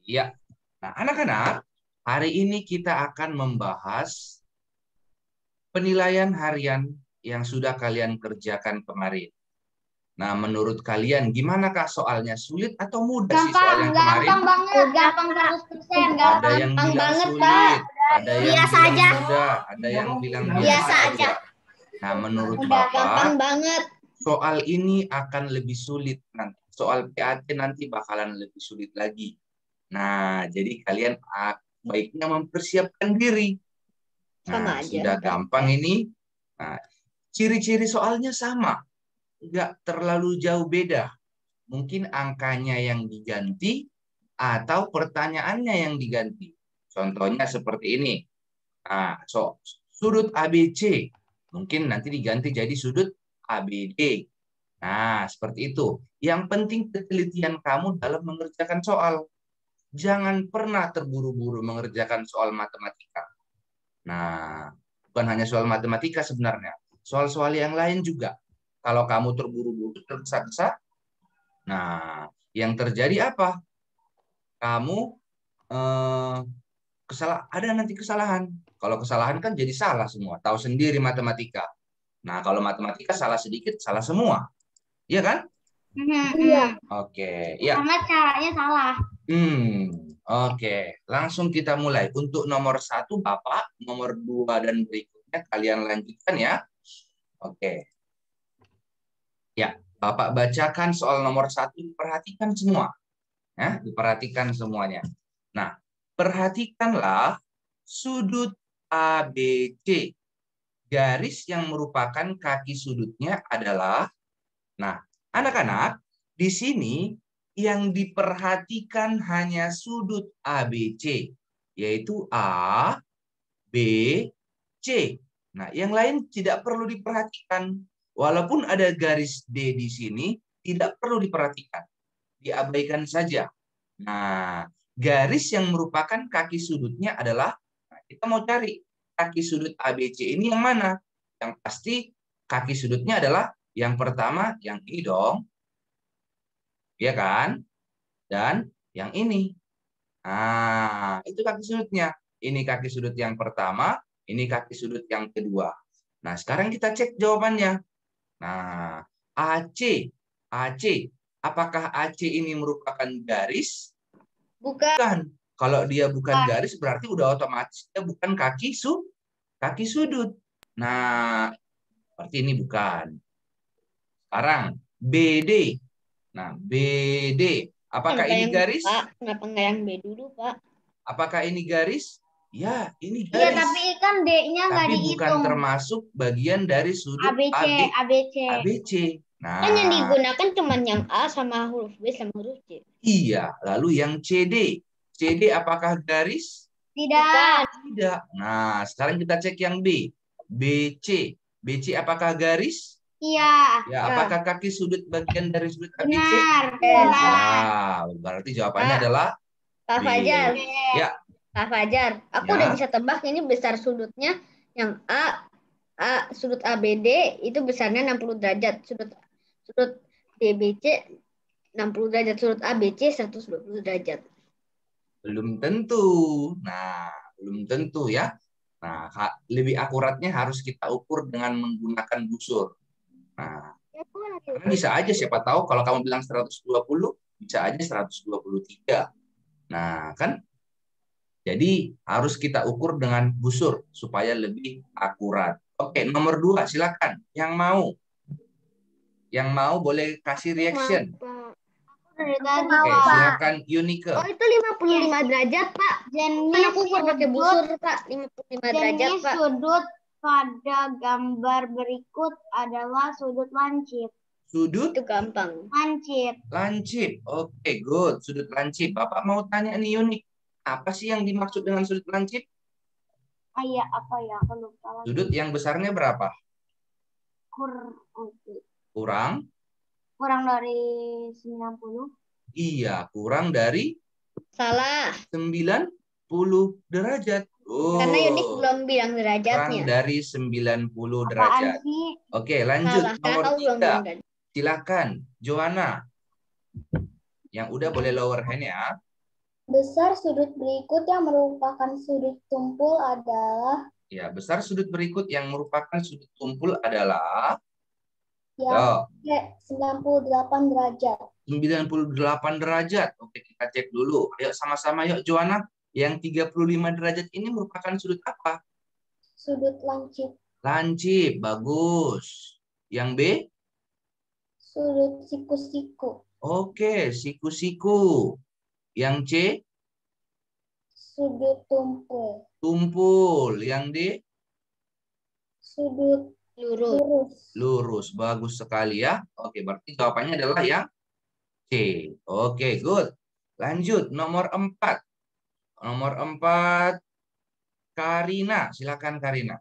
Iya. Nah, anak-anak, hari ini kita akan membahas penilaian harian yang sudah kalian kerjakan kemarin. Nah, menurut kalian gimanakah soalnya? Sulit atau mudah sih soal yang kemarin? Gampang banget, gampang 100%, Ada yang gampang bilang banget, sulit, Pak. ada yang Biasa bilang aja. mudah, ada yang bilang biasa Biasa aja. aja. Nah, menurut Gampang Bapak, banget. soal ini akan lebih sulit nanti. Soal PAT nanti bakalan lebih sulit lagi. Nah, jadi kalian baiknya mempersiapkan diri. Sama Nah, aja. sudah gampang ini. Nah, ciri-ciri soalnya sama. Nggak terlalu jauh beda. Mungkin angkanya yang diganti atau pertanyaannya yang diganti. Contohnya seperti ini. Nah, sudut ABC. Mungkin nanti diganti jadi sudut ABD. Nah, seperti itu. Yang penting ketelitian kamu dalam mengerjakan soal. Jangan pernah terburu-buru mengerjakan soal matematika. Nah, bukan hanya soal matematika sebenarnya. Soal-soal yang lain juga. Kalau kamu terburu-buru, tergesa-gesa, nah, yang terjadi apa? Kamu ada nanti kesalahan. Kalau kesalahan kan jadi salah semua. Tahu sendiri matematika. Nah, kalau matematika salah sedikit, salah semua. Iya kan? Iya. Oke, ya. Karena caranya salah. Oke. Langsung kita mulai. Untuk nomor 1, Bapak. Nomor 2 dan berikutnya kalian lanjutkan ya. Oke. Ya, Bapak bacakan soal nomor 1. Perhatikan semua. Ya, diperhatikan semuanya. Nah, perhatikanlah sudut ABC. Garis yang merupakan kaki sudutnya adalah, nah, anak-anak, di sini yang diperhatikan hanya sudut ABC, yaitu A, B, C. Nah, yang lain tidak perlu diperhatikan. Walaupun ada garis D di sini, tidak perlu diperhatikan. Diabaikan saja. Nah, garis yang merupakan kaki sudutnya adalah, nah, kita mau cari kaki sudut ABC ini yang mana? Yang pasti kaki sudutnya adalah yang pertama, yang ini dong. Ya kan? Dan yang ini. Nah, itu kaki sudutnya. Ini kaki sudut yang pertama, ini kaki sudut yang kedua. Nah, sekarang kita cek jawabannya. Nah, AC. AC. Apakah AC ini merupakan garis? Bukan. Kalau dia bukan garis, berarti udah otomatis dia bukan kaki sudut. Nah, seperti ini bukan. Sekarang, BD. Nah, BD. Apakah ini garis? Pak, kenapa nggak yang B dulu, Pak? Apakah ini garis? Ya, ini Iya, garis. tapi kan D-nya nggak Tapi bukan dihitung. termasuk bagian dari sudut ABC, ABC. ABC. Kan yang Nah, digunakan cuma yang A sama huruf B sama huruf C. iya. Lalu yang CD. CD apakah garis? Tidak. Tidak. Nah, sekarang kita cek yang B. BC. BC apakah garis? Iya. Ya, apakah kaki sudut bagian dari sudut ABC? Benar. Nah, berarti jawabannya adalah Pak B. Fajar. Ya. Pak Fajar, aku Ya. udah bisa tebak ini besar sudutnya yang sudut ABD itu besarnya 60 derajat, sudut DBC 60 derajat, sudut ABC 120 derajat. Belum tentu. Nah, belum tentu ya. Nah, lebih akuratnya harus kita ukur dengan menggunakan busur. Nah, karena bisa aja siapa tahu kalau kamu bilang 120, bisa aja 123. Nah, kan? Jadi harus kita ukur dengan busur supaya lebih akurat. Oke, nomor 2 silakan. Yang mau boleh kasih reaction. Oke, silakan Yunike. Oh, itu 55 derajat, Pak. Kan aku ukur pakai busur, Pak. 55 derajat, Pak. Sudut pada gambar berikut adalah sudut lancip. Sudut? Itu gampang. Lancip. Lancip. Oke, good. Sudut lancip. Bapak mau tanya nih Yunik. Apa sih yang dimaksud dengan sudut lancip? Iya, apa ya? Aku lupa. Sudut yang besarnya berapa? Kurang? Kurang dari 90. Iya, kurang dari? Salah. 90 derajat. Oh. Karena Yunik belum bilang derajatnya. Kurang dari 90 derajat. Oke, lanjut. Salah. Nomor Belum 3. Silakan, Joanna. Yang udah boleh lower hand ya. Besar sudut berikut yang merupakan sudut tumpul adalah Ya, besar sudut berikut yang merupakan sudut tumpul adalah yang yo, 98 derajat. 98 derajat. Oke, kita cek dulu. Ayo sama-sama yuk, Joanna. Yang 35 derajat ini merupakan sudut apa? Sudut lancip. Lancip, bagus. Yang B? Sudut siku-siku. Oke, siku-siku. Yang C? Sudut tumpul. Tumpul. Yang D? Sudut Lurus. lurus. Lurus. Bagus sekali ya. Oke, berarti jawabannya adalah yang C. Oke, good. Lanjut, nomor 4. Nomor 4, Karina. Silakan, Karina.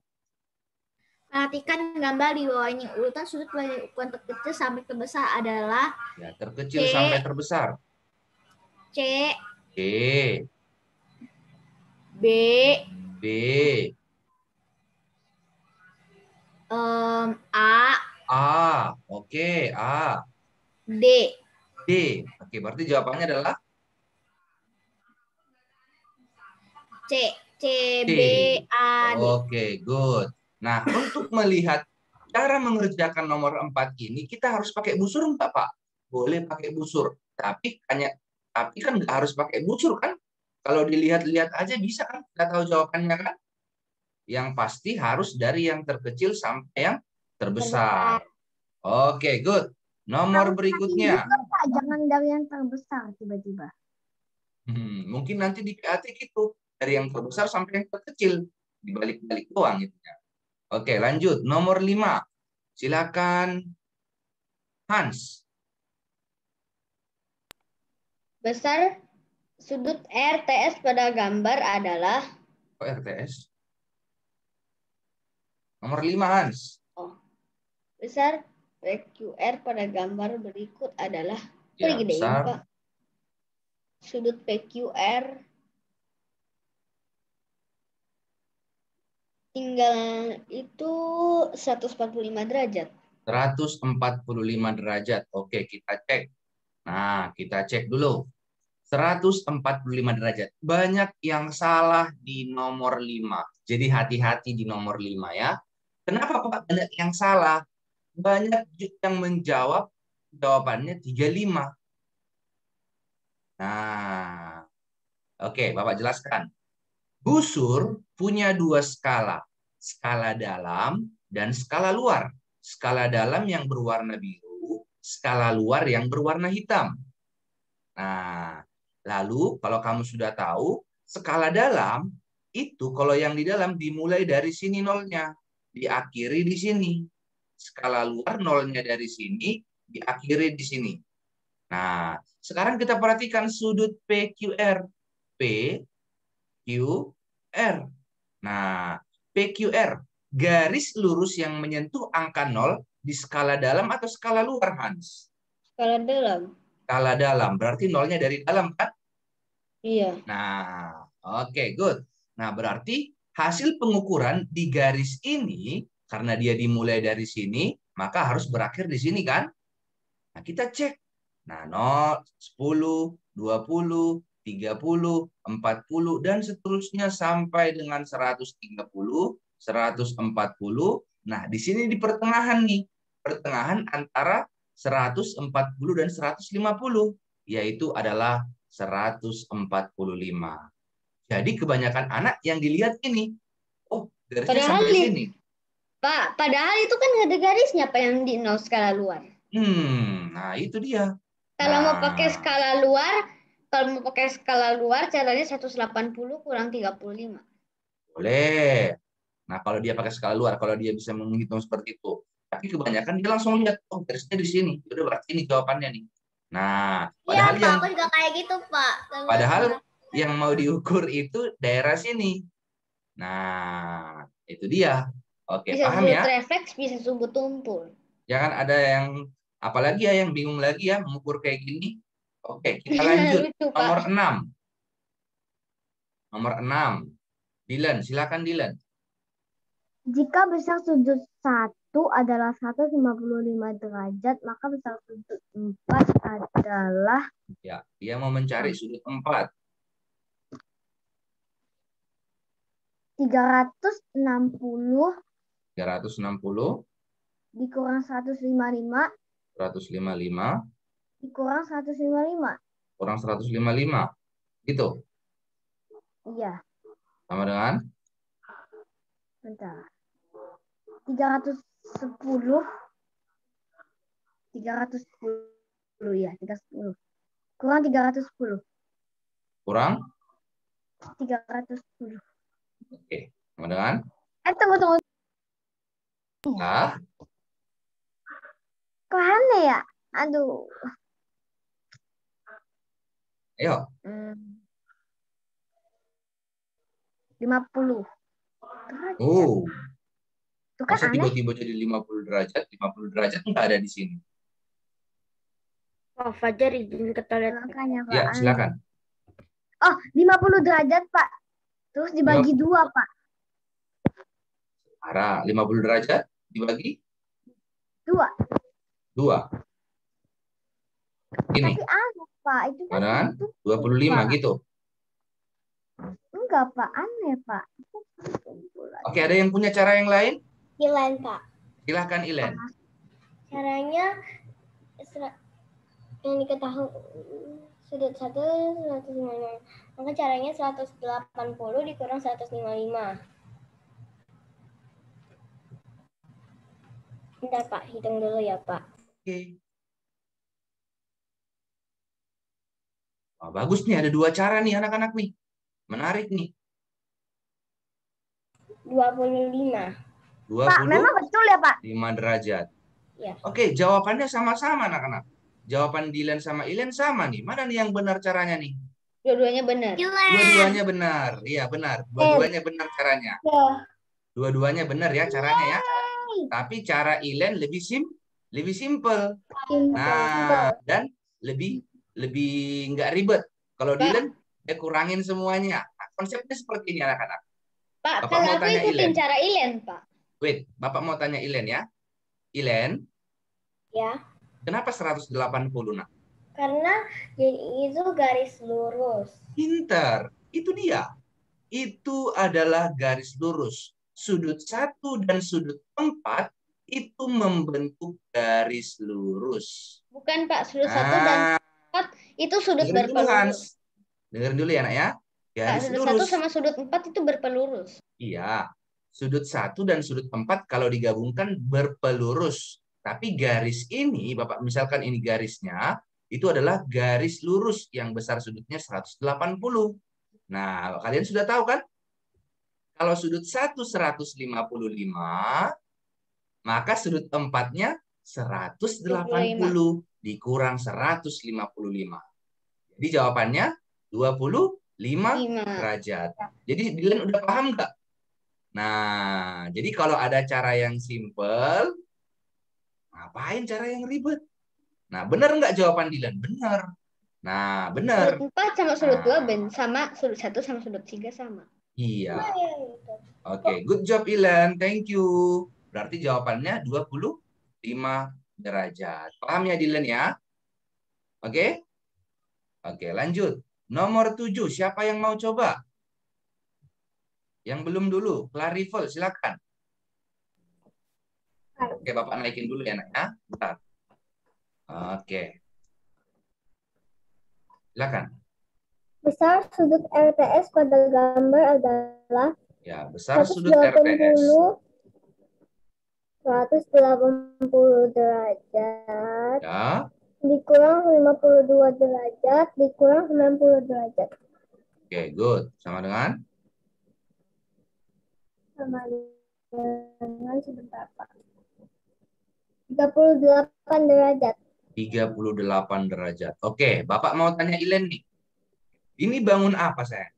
Perhatikan gambar di bawah ini. Urutan sudut dari ukuran terkecil sampai terbesar adalah Ya, terkecil C. sampai terbesar. C, C, B, B, A, A. Oke, A. D. D. Oke, berarti jawabannya adalah C, C, C. B, A, D. Oke, good. Nah, untuk melihat cara mengerjakan nomor 4 ini, kita harus pakai busur enggak, Pak? Boleh pakai busur. Tapi kan nggak harus pakai busur kan? Kalau dilihat-lihat aja bisa kan? Kita tahu jawabannya kan? Yang pasti harus dari yang terkecil sampai yang terbesar. Oke, good. Nomor berikutnya. Pak, jangan dari yang terbesar tiba-tiba. Mungkin nanti di PAT gitu. Dari yang terbesar sampai yang terkecil. Dibalik-balik doang gitu ya. Oke, lanjut. Nomor 5. Silakan Hans. Besar sudut RTS pada gambar adalah Oh, RTS. Nomor 5, Hans. besar PQR pada gambar berikut adalah Ya, gedein, besar. Pak. Sudut PQR tinggal itu 145 derajat. 145 derajat. Oke, kita cek. Nah, kita cek dulu. 145 derajat. Banyak yang salah di nomor 5. Jadi hati-hati di nomor 5 ya. Kenapa Pak banyak yang salah? Banyak yang menjawab jawabannya 35. Nah, oke, Bapak jelaskan. Busur punya 2 skala. Skala dalam dan skala luar. Skala dalam yang berwarna biru, skala luar yang berwarna hitam. Nah, lalu kalau kamu sudah tahu, skala dalam itu kalau yang di dalam dimulai dari sini nolnya, diakhiri di sini. Skala luar nolnya dari sini, diakhiri di sini. Nah, sekarang kita perhatikan sudut PQR. PQR. Nah, PQR, garis lurus yang menyentuh angka 0 di skala dalam atau skala luar, Hans? Skala dalam. Skala dalam, berarti nolnya dari dalam, kan? Iya. Nah, oke, good. Nah, berarti hasil pengukuran di garis ini, karena dia dimulai dari sini, maka harus berakhir di sini, kan? Nah, kita cek. Nah, 0, 10, 20, 30, 40, dan seterusnya sampai dengan 130, 140. Nah, di sini di pertengahan nih. Pertengahan antara 140 dan 150, yaitu adalah 145. Jadi kebanyakan anak yang dilihat ini, oh, garisnya Padahal sampai sini. Pak, padahal itu kan ada garisnya Pak yang di nol skala luar. Nah itu dia. Kalau mau Nah, pakai skala luar, caranya 180 kurang 35. boleh. Nah, kalau dia pakai skala luar, kalau dia bisa menghitung seperti itu. Tapi kebanyakan dia langsung lihat, oh garisnya di sini. Udah berarti ini jawabannya nih. Nah, padahal Iya, Pak, aku juga kayak gitu, Pak. padahal yang mau diukur itu daerah sini. Nah, itu dia. Oke, Bisa paham sudut ya? refleks, bisa sudut tumpul. Jangan ada yang apalagi ya yang bingung lagi ya mengukur kayak gini. Oke, kita lanjut. Lucu, Pak. Nomor 6. Nomor 6. Dilan, silakan Dilan. Jika besar sudut 1 adalah 155 derajat, maka besar sudut 4 adalah Ya, dia mau mencari sudut 4. 360 360 dikurang 155 155 dikurang 155. kurang 155. Gitu. Iya, Sama dengan bentar. 310 ya, 310. Kurang 310. kurang. 310. Oke. Sama dengan Tunggu. ah, Kok aneh ya? Aduh. ayo. 50 derajat. Oh, Itu kan masa aneh. tiba-tiba jadi 50 derajat? 50 derajat nggak ada di sini. Oh, Fajar izin ke toilet. Makanya, Pak, Ya, aneh. silakan. Oh, 50 derajat, Pak. Terus dibagi 2, Pak. Arah 50 derajat dibagi 2. 2. Ini. Tapi aneh, Pak. Itu kan Dengan tertutup, 25 Pak. gitu. Enggak, Pak. Aneh, Pak. Oke, ada yang punya cara yang lain? Ilen, Pak. Silahkan Ilen. Caranya yang diketahui sudut 155. Maka caranya 180 dikurang 155. Bentar, Pak. Hitung dulu ya, Pak. Oke. Wah, bagus nih, ada 2 cara nih anak-anak nih. Menarik nih. 25. 25 Pak, memang betul ya, Pak? derajat. Ya. Oke, jawabannya sama-sama anak-anak. Jawaban Dilan sama Ilen sama nih. Mana nih yang benar caranya nih? Dua-duanya benar. Dua-duanya benar. Iya, benar. Dua-duanya benar caranya. Dua-duanya benar ya caranya ya. Tapi cara Ilen lebih simple. Nah, dan lebih nggak ribet. Kalau Dilan kurangin semuanya. Nah, konsepnya seperti ini anak-anak. Pak, Bapak kalau mau aku tanya ikutin Ilen. cara Ilen, Pak. Wait, Bapak mau tanya Ilen ya. Ilen, Ya. kenapa 180, nak? Karena itu garis lurus. Pinter. Itu dia. Itu adalah garis lurus. Sudut 1 dan sudut 4 itu membentuk garis lurus. Bukan, Pak. Sudut 1 dan 4 itu sudut Dengerin dulu, berpelurus. Hans. Dengerin dulu ya, nak ya. Pak, Garis sudut lurus. 1 sama sudut 4 itu berpelurus. Iya. Sudut 1 dan sudut 4 kalau digabungkan berpelurus. Tapi garis ini, Bapak misalkan ini garisnya, itu adalah garis lurus yang besar sudutnya 180. Nah, kalian sudah tahu kan? Kalau sudut 1 155, maka sudut 4-nya 180 dikurang 155. Jadi jawabannya 25 derajat. Jadi Dilan udah paham nggak? Nah, jadi kalau ada cara yang simple, ngapain cara yang ribet? Nah, benar nggak jawaban Dilan? Benar. Nah, benar. Sudut 4 sama sudut 2 sama, sudut 1 sama sudut 3 sama. Iya. Oke, good job Ilan. Thank you. Berarti jawabannya 25 derajat. Paham ya Dilan ya? Oke? Oke, lanjut. Nomor 7, siapa yang mau coba? Yang belum dulu, Clarifel, silakan. Oke, Bapak naikin dulu ya, nak ya. Bentar. Oke. Silakan. Besar sudut RTS pada gambar adalah Ya, besar sudut RTS. 180 derajat. Ya. Dikurang 52 derajat, dikurang 90 derajat. Oke, good. Sama dengan? Sama dengan sebentar, Pak. 38 derajat. 38 derajat. Oke, Bapak mau tanya Ilen nih. Ini bangun apa, sayang?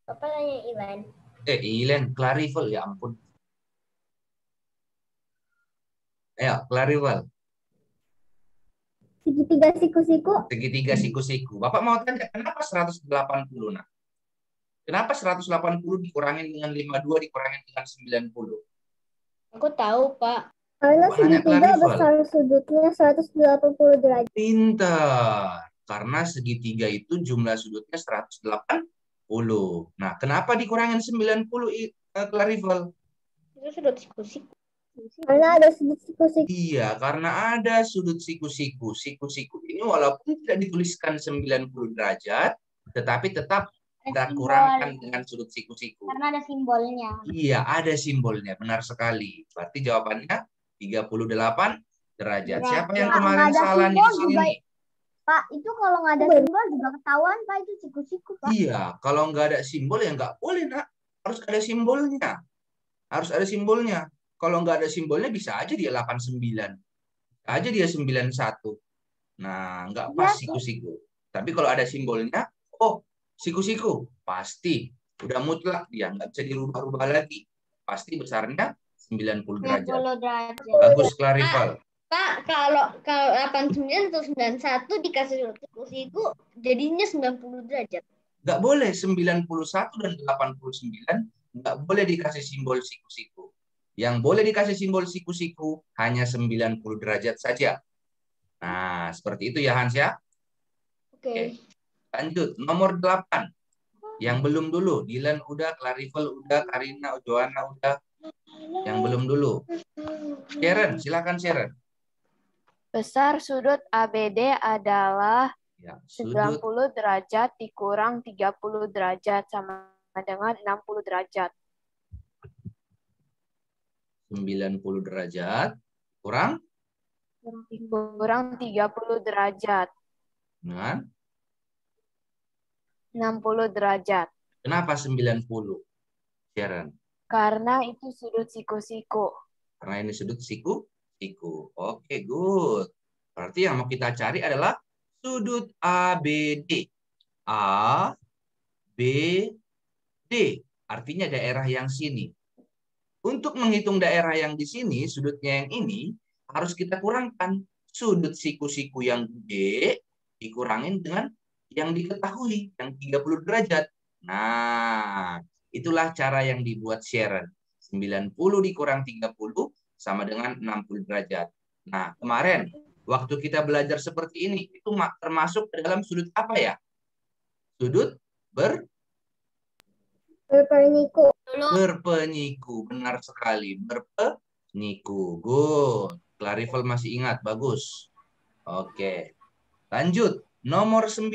Bapak tanya Ilen. Ilen, Clarifel, ya ampun. Ayo, Clarifel. Segitiga siku-siku. Segitiga siku-siku. Bapak mau tanya, kenapa 180, nak? Kenapa 180 dikurangin dengan 52 dikurangin dengan 90? Aku tahu, Pak. Karena Coba nanya segitiga Clarifel. besar sudutnya 180 derajat. Pintar. Karena segitiga itu jumlah sudutnya 180. Nah, kenapa dikurangin 90, Clarifel? Itu sudut siku-siku. Karena ada sudut siku-siku. Iya, karena ada sudut siku-siku. Siku-siku ini walaupun tidak dituliskan 90 derajat, tetapi tetap kita kurangkan dengan sudut siku-siku. Karena ada simbolnya. Iya, ada simbolnya. Benar sekali. Berarti jawabannya 38 derajat. Siapa yang kemarin Nggak ada salah nih di simbol sini juga. nih? Pak, itu kalau nggak ada simbol juga ketahuan, Pak, itu siku-siku, Pak. Iya, kalau nggak ada simbol ya nggak boleh, Nak. Harus ada simbolnya. Harus ada simbolnya. Kalau nggak ada simbolnya bisa aja dia 89. Aja dia 91. Nah, nggak pas siku-siku. Tapi kalau ada simbolnya, oh, siku-siku. Pasti. Udah mutlak dia. Nggak bisa dirubah-rubah lagi. Pasti besarnya 90 derajat. 90 derajat. Bagus, Clarifel. Pak, kalau 89 atau 91 dikasih sudut siku-siku jadinya 90 derajat. Nggak boleh 91 dan 89 nggak boleh dikasih simbol siku-siku. Yang boleh dikasih simbol siku-siku hanya 90 derajat saja. Nah, seperti itu ya Hans ya. Oke. Lanjut, nomor 8. Yang belum dulu, Dilan udah, Clarifel udah, Karina, Joanna udah. Yang belum dulu. Sharon, silakan Sharon. Besar sudut ABD adalah Ya, sudut 90 derajat dikurang 30 derajat sama dengan 60 derajat. 90 derajat kurang Kurang 30 derajat. dengan 60 derajat. kenapa 90? Sharon. Karena itu sudut siku-siku. Karena ini sudut siku-siku. Oke, good. Berarti yang mau kita cari adalah sudut ABD. A, B, D. Artinya daerah yang sini. Untuk menghitung daerah yang di sini, sudutnya yang ini, harus kita kurangkan. Sudut siku-siku yang gede dikurangin dengan yang diketahui, yang 30 derajat. Nah, itulah cara yang dibuat Sharon. 90 dikurang 30 sama dengan 60 derajat. Nah, kemarin waktu kita belajar seperti ini, itu termasuk dalam sudut apa ya? Sudut Berpeniku. berpeniku. Benar sekali. Berpeniku. Good. Clarifel masih ingat. Bagus. Oke. Lanjut. Nomor 9.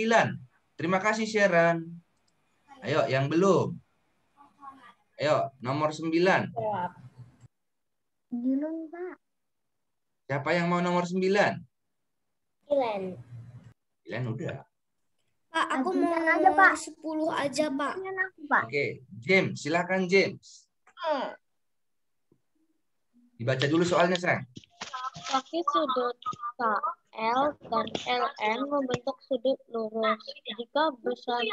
Terima kasih Sharon. Ayo, yang belum. Ayo, nomor 9. Belum, Pak. Siapa yang mau nomor 9? Dilan. Dilan udah. Pak, aku mau aja, Pak. 10 aja, Pak. Oke. James, silakan James. Dibaca dulu soalnya, sayang. Kaki sudut KL dan LM membentuk sudut lurus. Jika besar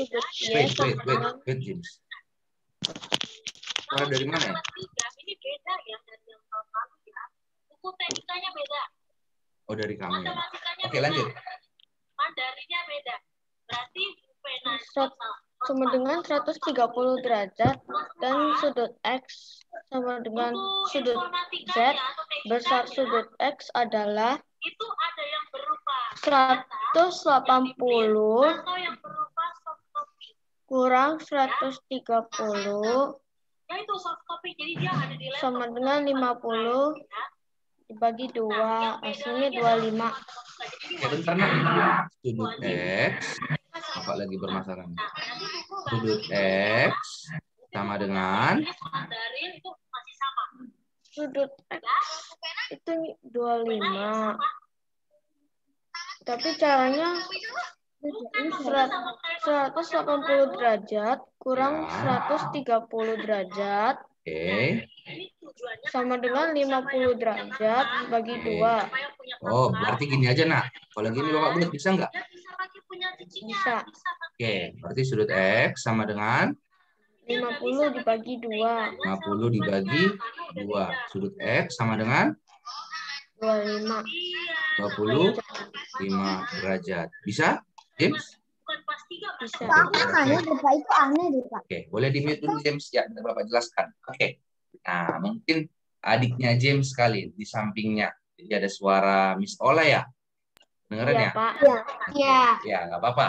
sudut Y Wait, James. Suara dari mana ya? Ini beda ya dari yang lalu ya. Buku TK-nya beda. Oh, dari kami. Oke, lanjut. Mandarinya beda. Berarti sama dengan 130 derajat dan sudut X sama dengan sudut Z. Besar sudut X adalah itu ada yang berupa 180 atau yang berupa soft copy. kurang 130 Ya itu soft copy. Jadi dia ada di laptop. sama dengan 50 dibagi 2, hasilnya 25. Oke, bentar nak. Sudut X. Apa lagi bermasalah? Sudut X sama dengan Mandarin itu masih sama. Sudut X itu 25. Tapi caranya 180 derajat kurang 130 derajat Oke. sama dengan 50 derajat bagi 2. Oh, berarti gini aja, nak. Kalau gini Bapak buat bisa nggak? Bisa. Oke, berarti sudut X sama dengan 50 dibagi 2. 50 dibagi 2. Sudut X sama dengan 25. 25 derajat. Bisa, James? Bisa. Bapak itu aneh deh, Pak. Oke, boleh di-mute dulu, James. Ya, Bapak jelaskan. Oke. Nah, mungkin adiknya James sekali di sampingnya. Jadi ada suara Miss Ola ya? Dengeran Iya, ya? Pak. Ya. Iya. Ya, nggak apa-apa.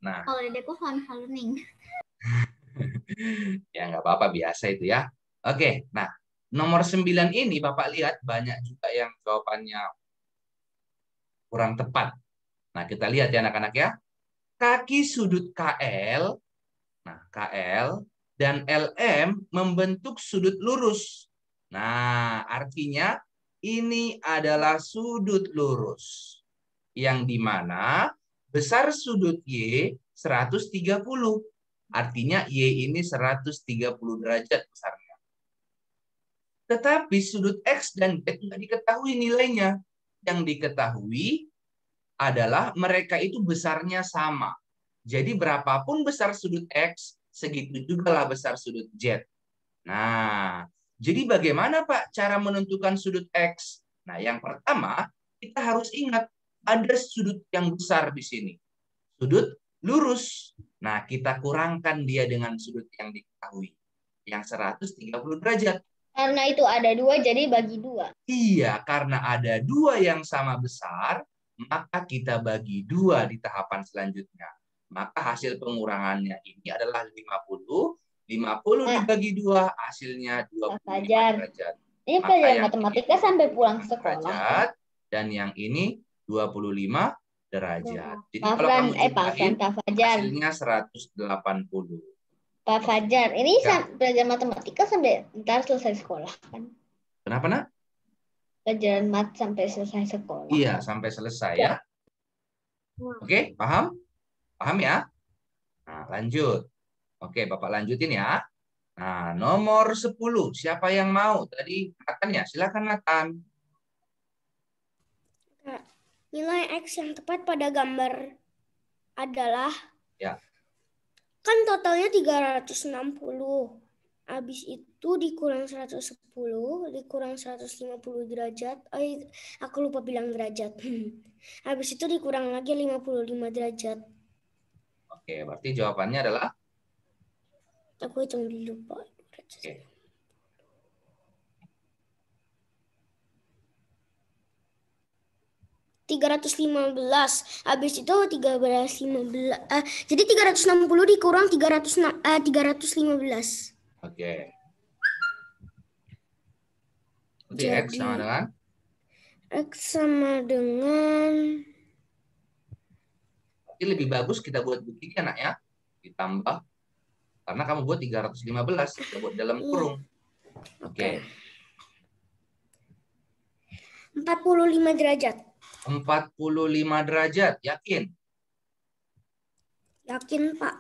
Nah, Kalau dedeku hal-hal ning. ya nggak apa-apa, biasa itu ya. Oke, nah nomor 9 ini Bapak lihat banyak juga yang jawabannya kurang tepat. Nah, kita lihat ya anak-anak ya. Kaki sudut KL, nah KL dan LM membentuk sudut lurus. Nah, artinya ini adalah sudut lurus. Yang dimana besar sudut Y 130. Artinya Y ini 130 derajat besarnya. Tetapi sudut X dan Z tidak diketahui nilainya. Yang diketahui adalah mereka itu besarnya sama. Jadi berapapun besar sudut X, segitu juga lah besar sudut Z. Nah, jadi bagaimana Pak cara menentukan sudut X? Nah, yang pertama, kita harus ingat ada sudut yang besar di sini. Sudut lurus. Nah, kita kurangkan dia dengan sudut yang diketahui. Yang 130 derajat. Karena itu ada 2, jadi bagi 2. Iya, karena ada 2 yang sama besar, maka kita bagi 2 di tahapan selanjutnya. Maka hasil pengurangannya ini adalah 50. 50 dibagi 2, hasilnya 25 derajat. Ini Maka pelajaran yang matematika ini sampai pulang 25 sekolah. derajat, dan yang ini 25 derajat. Jadi Pak kalau kamu Fajar, jumlahin, Pak Fajar. hasilnya 180. Pak Fajar, ini Ya. pelajaran matematika sampai ntar selesai sekolah kan? Kenapa, Nak? Pelajaran mat sampai selesai sekolah. Iya, sampai selesai ya. Oke, paham? Paham ya? Nah, lanjut. Oke, Bapak lanjutin ya. Nah, nomor 10. Siapa yang mau? Tadi Nathan ya? Silakan Nathan. Nilai X yang tepat pada gambar adalah, Ya. kan totalnya 360. Habis itu dikurang 110, dikurang 150 derajat. Aku lupa bilang derajat. Habis itu dikurang lagi 55 derajat. Oke, berarti jawabannya adalah? Aku hitung dulu, Pak. Oke. .315. Habis itu 315. Jadi 360 dikurang 315. Oke. Jadi X sama dengan? X sama dengan... Jadi lebih bagus kita buat buktinya, Nak ya. Ditambah. Karena kamu buat 315. Kita buat dalam kurung. Oke. 45 derajat. 45 derajat. Yakin? Yakin, Pak.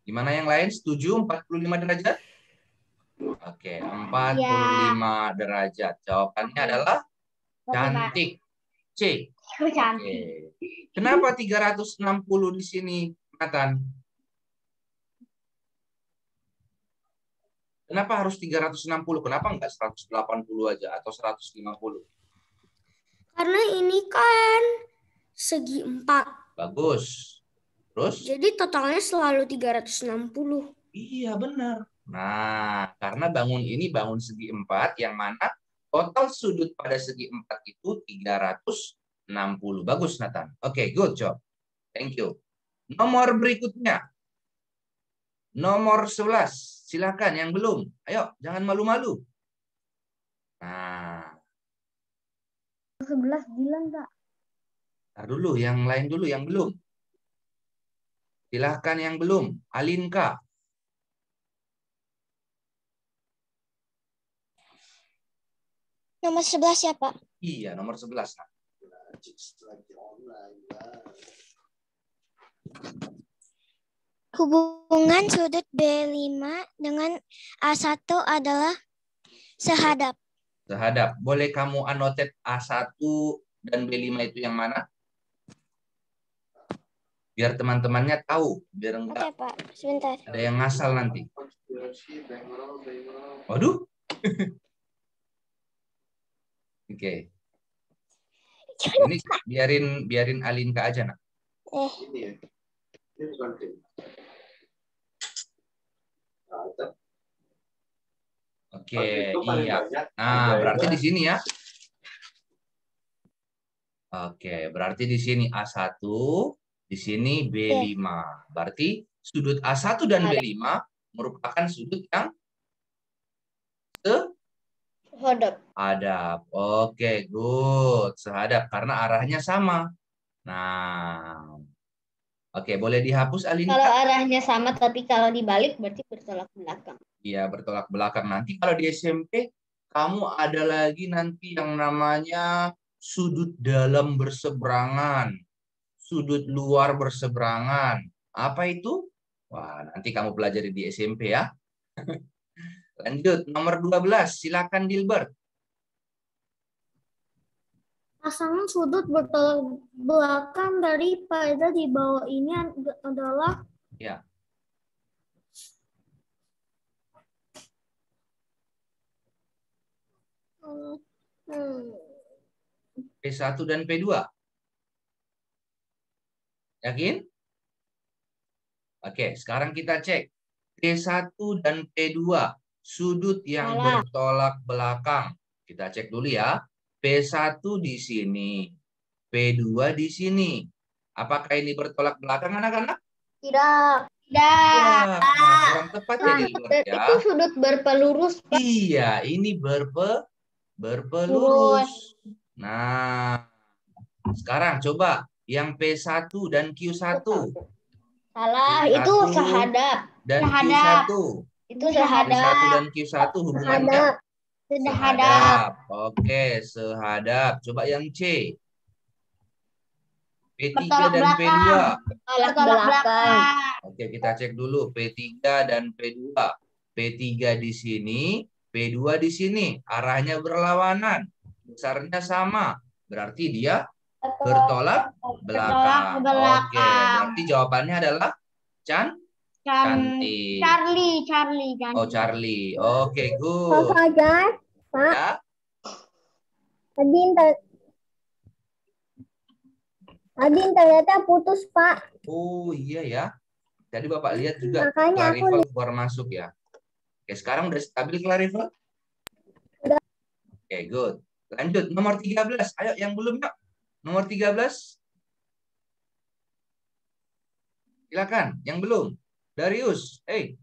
Gimana yang lain? Setuju 45 derajat? Oke, 45 derajat. Jawabannya adalah cantik. C. Oke. Kenapa 360 di sini, Nathan? Kenapa harus 360? Kenapa enggak 180 aja atau 150? Karena ini kan segi 4. Bagus. Terus? Jadi totalnya selalu 360. Iya, benar. Nah, karena bangun ini bangun segi 4, yang mana total sudut pada segi 4 itu 360. Bagus, Nathan. Oke, good job. Thank you. Nomor berikutnya. Nomor 11. Silakan yang belum. Ayo, jangan malu-malu. Nah. 11 bilang, Kak. Ntar dulu, yang lain dulu, yang belum. Silahkan yang belum. Alinka. Nomor 11 ya, Pak? Iya, nomor 11. Nah. Hubungan sudut B5 dengan A1 adalah sehadap. Sehadap. Boleh kamu annotate A1 dan B5 itu yang mana? Biar teman-temannya tahu. Biar enggak. Oke, Pak. Sebentar. Ada yang ngasal nanti. Waduh. Oke. Ini biarin Alinka aja, Nak. Oke, iya. Nah, berarti di sini ya. Oke, berarti di sini A1, di sini B5. Berarti sudut A1 dan B5 merupakan sudut yang sehadap. Oke, good. Sehadap karena arahnya sama. Nah, oke, boleh dihapus Alinka? Kalau arahnya sama tapi kalau dibalik berarti bertolak belakang. Iya, bertolak belakang. Nanti kalau di SMP, kamu ada lagi nanti yang namanya sudut dalam berseberangan, sudut luar berseberangan. Apa itu? Wah, nanti kamu pelajari di SMP ya. Lanjut, nomor 12. Silakan Gilbert. Pasangan sudut bertolak belakang daripada di bawah ini adalah Ya. P1 dan P2. Yakin? Oke, sekarang kita cek. P1 dan P2. Sudut yang bertolak belakang. Kita cek dulu ya. P1 di sini. P2 di sini. Apakah ini bertolak belakang anak-anak? Tidak. Ya, kurang tepat ya Gilbert ya. Itu sudut berpelurus. Iya, ini berpelurus. Nah, sekarang coba yang P1 dan Q1. Salah, P1 itu sehadap. Dan Q1. Itu sehadap. P1 dan Q1 hubungannya sehadap. Oke, sehadap. Coba yang C. P3 dan P2. Bertolak belakang. Oke, kita cek dulu P3 dan P2. P3 di sini, P2 di sini. Arahnya berlawanan. Besarnya sama. Berarti dia bertolak belakang. Oke, berarti jawabannya adalah cantik. Charlie. Oh, Charlie. Oke, Pak good. Fajar, Pak. Ya. Tadi internetnya putus, Pak. Oh, iya ya. Tadi Bapak lihat juga Makanya aku Clarival keluar masuk ya. Oke, sekarang udah stabil Clarival? Udah. Oke, good. Lanjut, nomor 13. Ayo, yang belum yuk. Nomor 13. Silakan, yang belum. Darius, Oke,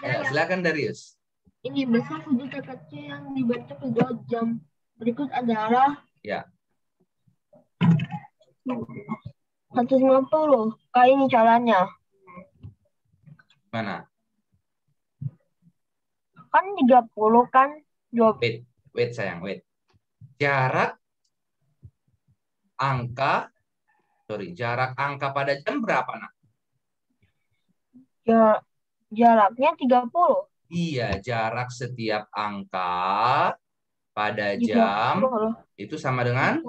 Ayo, silakan Darius. ini besar sudut terkecil yang dibentuk kedua jam. Berikut adalah Ya. 150. Kayak ini caranya. Mana? Kan 30 kan? Jawab. Wait sayang, wait. Jarak angka pada jam berapa, Nak? Jaraknya 30. Iya, jarak setiap angka pada jam 30. itu sama dengan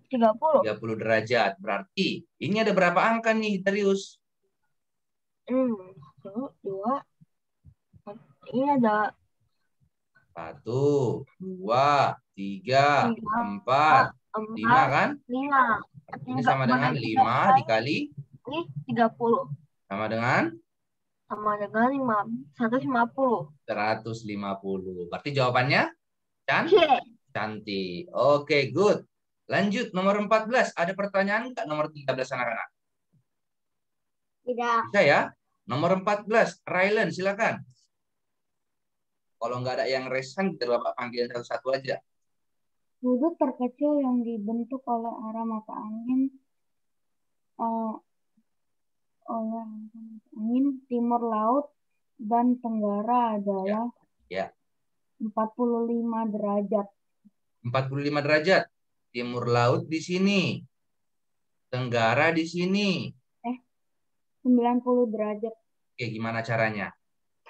30. 30 derajat. Berarti ini ada berapa angka nih, Darius? 1, 2. Ini ada 1, 2, 3, 4, 5 kan? 5. Ini sama dengan 5 dikali Ini 30. sama dengan 150. 150. Berarti jawabannya C. cantik. Oke, good. Lanjut, nomor 14. Ada pertanyaan nggak nomor 13 anak-anak? Tidak. Bisa ya? Nomor 14. Rylan, silakan. Kalau nggak ada yang resan, biar Bapak panggil satu-satu aja. Sudut terkecil yang dibentuk oleh arah mata angin timur laut dan tenggara adalah 45 derajat. 45 derajat. Timur laut di sini. Tenggara di sini. 90 derajat. Oke, gimana caranya?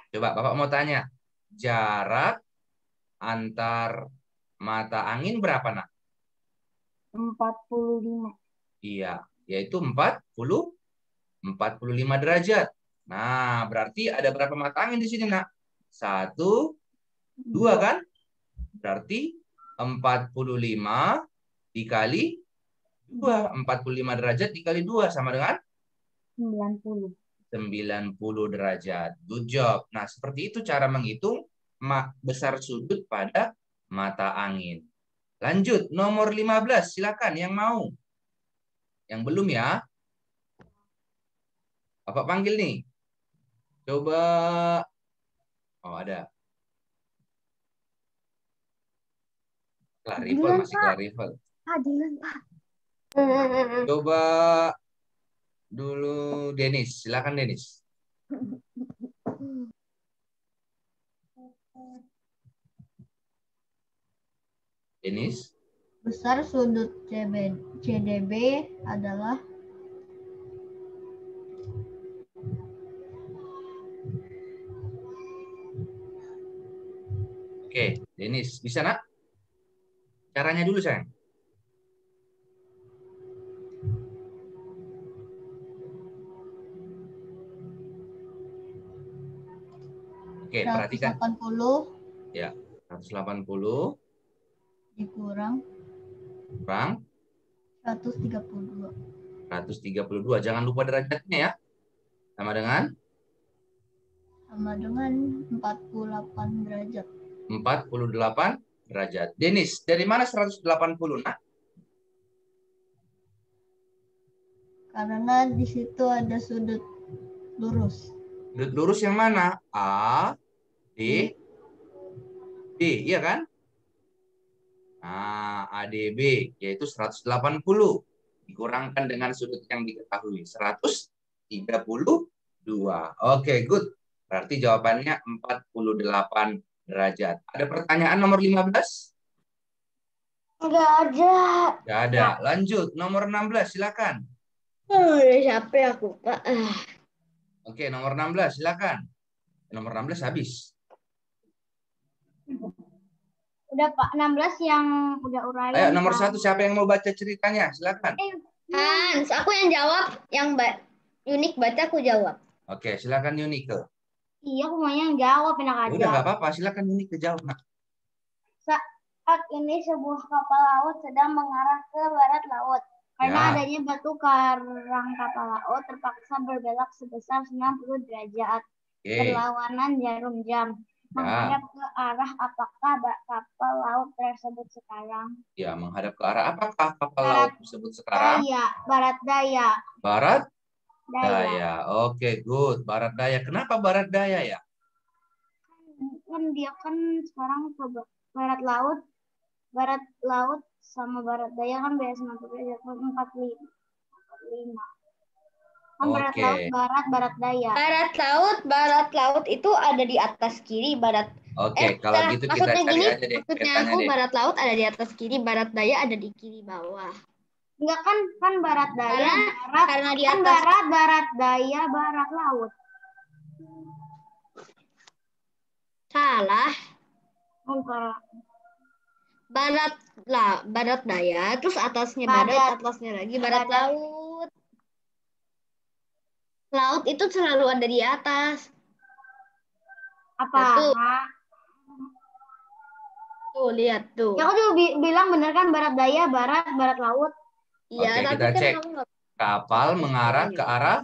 Coba Bapak mau tanya. Jarak antar mata angin berapa, Nak? 45. Iya, yaitu 45 derajat. Nah, berarti ada berapa mata angin di sini, Nak? 1, 2 kan? Berarti 45 dikali 2. 45 derajat dikali 2 sama dengan 90. 90 derajat. Good job. Nah, seperti itu cara menghitung besar sudut pada mata angin. Lanjut, nomor 15. Silakan yang mau. Yang belum ya. Bapak panggil nih. Coba. Oh, ada. Clarifel, masih Clarifel. Adilan, Pak. Coba dulu Denis. Silakan Denis. Denis. Besar sudut CDB adalah Oke, Denis. Bisa, nak? Caranya dulu, sayang. Oke, perhatikan. 180 Ya, 180 dikurang kurang 132. 132. Jangan lupa derajatnya ya. Sama dengan 48 derajat. 48 derajat. Denis, dari mana 180, nak? Karena di situ ada sudut lurus. Sudut lurus yang mana? A, D, D, iya kan? Nah, ADB, yaitu 180. Dikurangkan dengan sudut yang diketahui. 132. Oke, good. Berarti jawabannya 48 derajat. Ada pertanyaan nomor 15? Enggak ada. Nggak ada. Lanjut, nomor 16, silakan. Udah capek aku, Pak. Oke, nomor 16, silakan. Nomor 16 habis. Udah, Pak. 16 yang udah uraian. Ayo, nomor Pak. 1, siapa yang mau baca ceritanya? Silakan. Hans, aku yang jawab. Yang Unik baca, aku jawab. Oke, silakan Yunike. Iya, aku maunya yang jawab, enak aja. Udah, nggak apa-apa. Silakan Yunike jawab, nak. Saat ini sebuah kapal laut sedang mengarah ke barat laut. Karena Ya. adanya batu karang kapal laut terpaksa berbelok sebesar 90 derajat. Oke. Berlawanan jarum jam. Menghadap ke arah apakah kapal laut tersebut sekarang? Ya, menghadap ke arah apakah kapal Barat laut tersebut sekarang? Barat daya. Barat Daya. daya. Oke, good. Barat daya. Kenapa barat daya ya? Kan dia kan sekarang ke barat laut sama barat daya kan beda 90 derajat. 45. Kan barat Oke. laut, barat daya. Barat laut itu ada di atas kiri, barat. Oke, kalau gitu kita maksudnya cari gini, aja deh maksudnya petanya aku deh. barat laut ada di atas kiri, barat daya ada di kiri bawah. Enggak kan barat daya, Karena di kan atas. barat daya, barat laut. Salah. Enggak. Barat daya, terus atasnya Barat. atasnya lagi barat laut. Laut itu selalu ada di atas. Apa? Tuh. Tuh, lihat tuh. Ya aku juga bilang bener kan barat daya, barat laut. Iya, Oke, tapi kita kan cek. kamu nggak. Kapal mengarah ke arah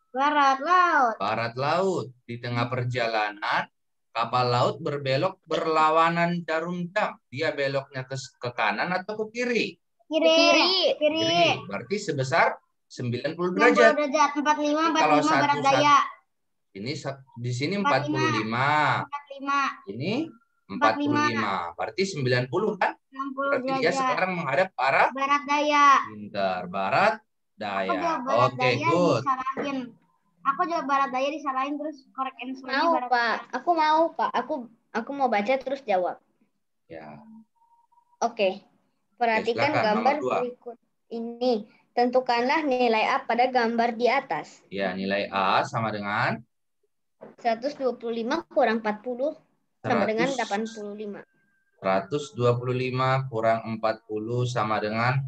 Barat laut. barat laut. Di tengah perjalanan, kapal laut berbelok berlawanan jarum jam. Dia beloknya ke kanan atau ke kiri? Kiri. Berarti sebesar 90 60 derajat. derajat. 45, Jadi kalau 45 barat daya. Ini di sini 45. 45. Ini 45. Berarti 90 kan? 60 Berarti dia derajat. sekarang menghadap ke arah Barat daya. pintar. Barat Aku daya. jawab barat Oke, daya good. disalahin. Aku jawab barat daya disalahin terus correct answer-nya Mau, barat Pak. daya. Aku mau, Pak. Aku mau baca terus jawab. Ya. Oke. Perhatikan silakan, gambar nomor 2. berikut ini. Tentukanlah nilai A pada gambar di atas. Ya, nilai A sama dengan 125 kurang 40 sama dengan 100. 85. 125 kurang 40 sama dengan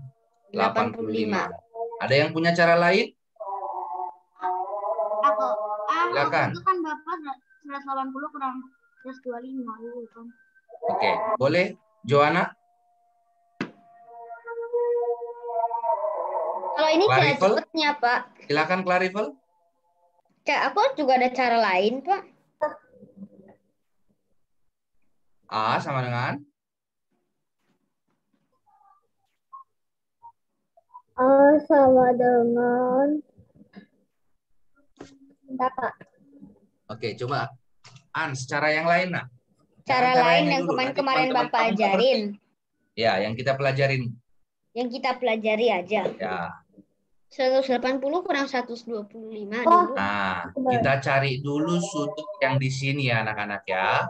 85. 85. Ada yang punya cara lain? Aku Silakan. itu kan Bapak 180 kurang 125 gitu kan. Oke, boleh Joanna? Kalau ini cara Clarifel? cepatnya, Pak. Silakan Clarifel. Aku juga ada cara lain, Pak. A sama dengan A sama dengan Pak. Oke, coba Ans, cara yang lain nah. Cara Jangan lain ini yang dulu. Nanti kemarin teman-teman Bapak kamu nggak ngerti. ajarin. Ya, yang kita pelajarin. Yang kita pelajari aja. Ya. 180 kurang 125 Oh. dulu. Nah, kita cari dulu sudut yang di sini ya anak-anak ya.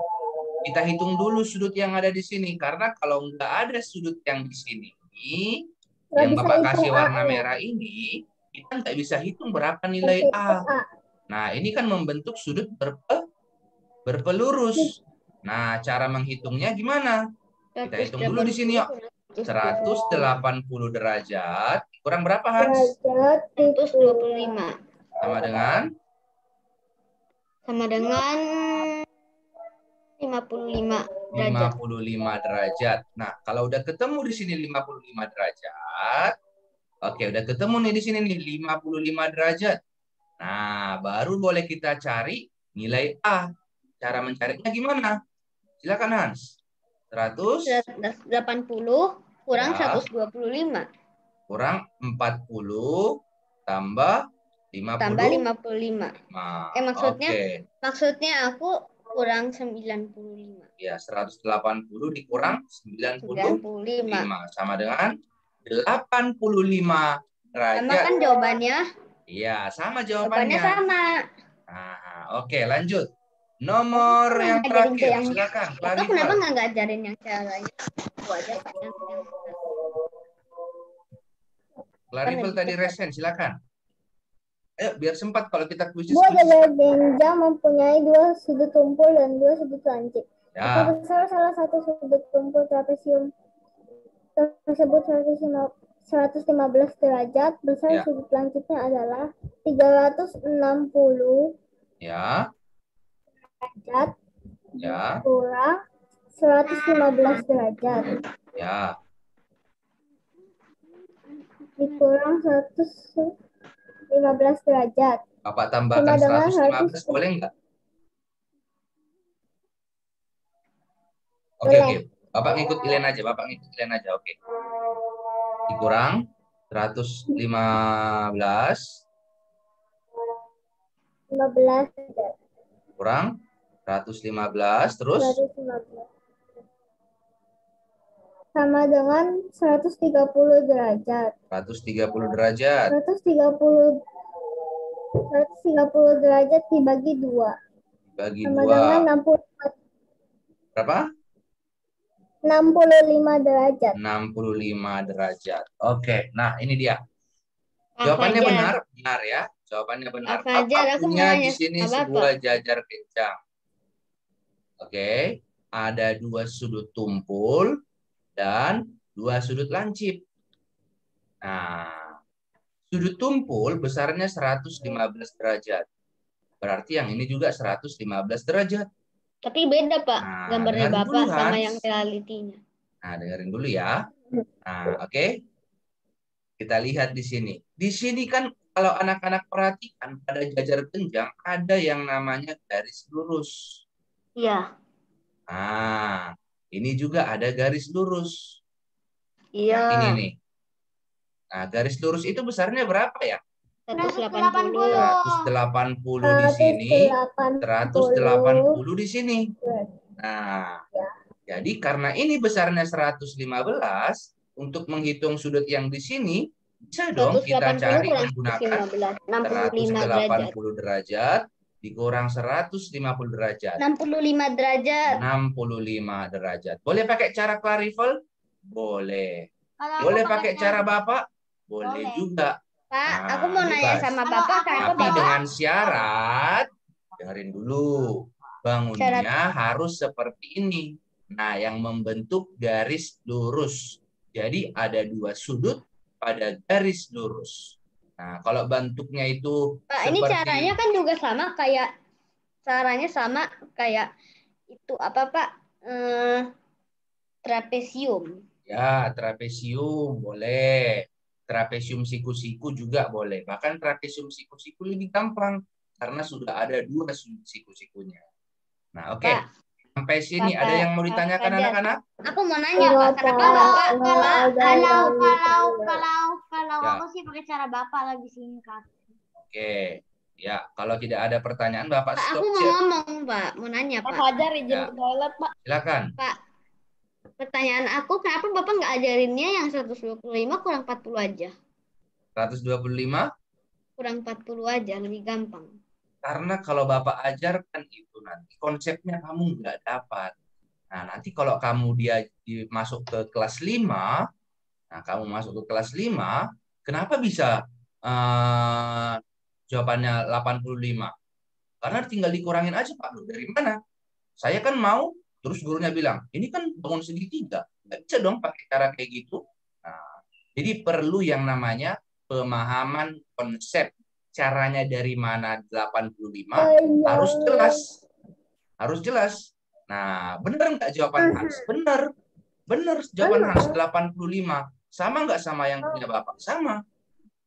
Kita hitung dulu sudut yang ada di sini. Karena kalau nggak ada sudut yang di sini, yang bisa Bapak hitung kasih warna A-nya. merah ini, kita nggak bisa hitung berapa nilai A. Nah, ini kan membentuk sudut berpelurus. Nah, cara menghitungnya gimana? Kita hitung dulu di sini yuk. 180 derajat kurang berapa, Hans? Derajat 125. Sama dengan 55 derajat. 55 derajat. Nah, kalau udah ketemu di sini 55 derajat. Oke, udah ketemu nih di sini nih 55 derajat. Nah, baru boleh kita cari nilai A. Cara mencarinya gimana? Silakan Hans. 180 kurang Ya. 125. Kurang 40 tambah 50. Tambah 55. Nah, maksudnya aku kurang 95. Ya, 180 dikurang 95. Sama dengan 85 derajat. Sama kan jawabannya? Iya, sama jawabannya. Sama. Nah, oke, lanjut. Nomor yang terakhir, silakan. Aku kenapa nggak ngajarin yang caranya? Aku aja yang Clarifel tadi resen, silakan. Ayo, biar sempat kalau kita kuis. Dua jajar genjang mempunyai dua sudut tumpul dan dua sudut lancip. Ya. Jika besar salah satu sudut tumpul trapesium tersebut 115 derajat, besar sudut lancipnya adalah 360 ya. derajat ya. kurang 115 derajat. Ya. Dikurang 115 derajat. Bapak tambahkan 115 boleh enggak? Oke. Bapak ngikut Ilen aja, Oke. Dikurang 115. 15 kurang 115 terus 115. Sama dengan 130 derajat. 130 derajat. 130 derajat dibagi 2. Dibagi sama 2. dengan 65. Berapa? 65 derajat. 65 derajat. Oke, nah ini dia. Jawabannya benar ya. Jawabannya benar. Bapak punya di sini sebuah jajar genjang. Oke, ada 2 sudut tumpul dan 2 sudut lancip. Nah, sudut tumpul besarnya 115 derajat. Berarti yang ini juga 115 derajat. Tapi beda, Pak, gambarnya Bapak sama yang realitinya. Nah, dengerin dulu ya. Nah, oke. Kita lihat di sini. Di sini kan kalau anak-anak perhatikan pada jajar genjang ada yang namanya garis lurus. Iya. Nah, ini juga ada garis lurus. Iya. Nah, ini nih. Nah, garis lurus itu besarnya berapa ya? 180 di sini, 180 di sini. Nah, jadi karena ini besarnya 115, untuk menghitung sudut yang di sini, bisa dong kita cari menggunakan 180 derajat dikurang 150 derajat. 65 derajat. 65 derajat. Boleh pakai cara Clarifel? Boleh. Boleh pakai cara Bapak? Boleh juga. Pak, aku mau nanya sama Bapak. Tapi dengan syarat, dengerin dulu. Bangunnya harus seperti ini. Nah, yang membentuk garis lurus. Jadi ada 2 sudut pada garis lurus. Nah, kalau bentuknya itu Pak, ini caranya kan juga sama kayak itu apa, Pak? Trapesium. Ya, trapesium boleh. Trapesium siku-siku juga boleh. Bahkan trapesium siku-siku lebih gampang. karena sudah ada 2 sudut siku-sikunya. Nah, oke. Pak. Sampai sini Pak, ada yang mau ditanyakan Fajar. anak-anak? Aku mau nanya, Pak. Kenapa Bapak Kalau Ya. aku sih pakai cara Bapak lebih singkat. Oke. Ya, kalau tidak ada pertanyaan Bapak Pak, stop aku mau share. ngomong, Pak. Mau nanya, Pak. Fajar izin Ya. ke toilet, Pak. Silakan. Pak, pertanyaan aku, kenapa Bapak nggak ajarinnya yang 125 kurang 40 aja? 125 Kurang 40 aja, lebih gampang. karena kalau Bapak ajarkan itu nanti konsepnya kamu nggak dapat. Nah, nanti kalau kamu masuk ke kelas 5, nah kamu masuk ke kelas 5, kenapa bisa jawabannya 85? Karena tinggal dikurangin aja, Pak. Loh, dari mana? Saya kan mau, terus gurunya bilang, ini kan bangun segitiga. Nggak bisa dong pakai cara kayak gitu. Nah, jadi perlu yang namanya pemahaman konsep. Caranya dari mana 85 harus jelas. Harus jelas. Nah, benar nggak jawaban Hans? Benar. Benar jawaban Hans 85. Sama nggak sama yang punya Bapak? Sama.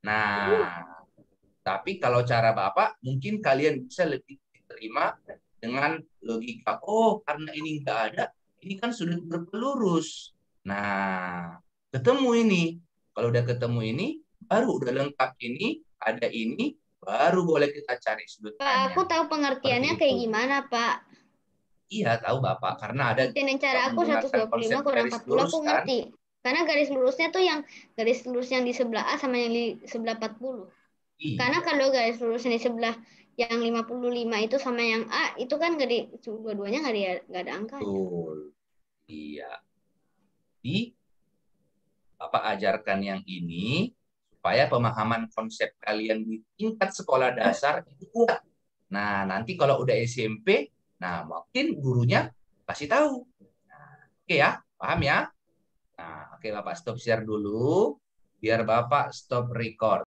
Nah, tapi kalau cara Bapak, mungkin kalian bisa lebih diterima dengan logika, oh karena ini nggak ada, ini kan sudut berpelurus. Nah, ketemu ini. Kalau udah ketemu ini, baru udah lengkap ini, ada ini, baru boleh kita cari sudut Pak, tanya. aku tahu pengertiannya kayak gimana, Pak. Iya, tahu Bapak. Karena ada Buktiin yang cara aku menggunakan 125 konsep kurang garis 40 lurus, aku kan? ngerti. Karena garis lurusnya tuh yang garis lurus yang di sebelah A sama yang di sebelah 40. Iya. Karena kalau garis lurus yang di sebelah yang 55 itu sama yang A, itu kan dua-duanya nggak ada angka. Betul. Iya. Jadi, Bapak ajarkan yang ini supaya pemahaman konsep kalian di tingkat sekolah dasar itu kuat. Nah, nanti kalau udah SMP, nah mungkin gurunya kasih tahu. Nah, oke ya, paham ya? Nah, oke Bapak stop share dulu, biar Bapak stop record.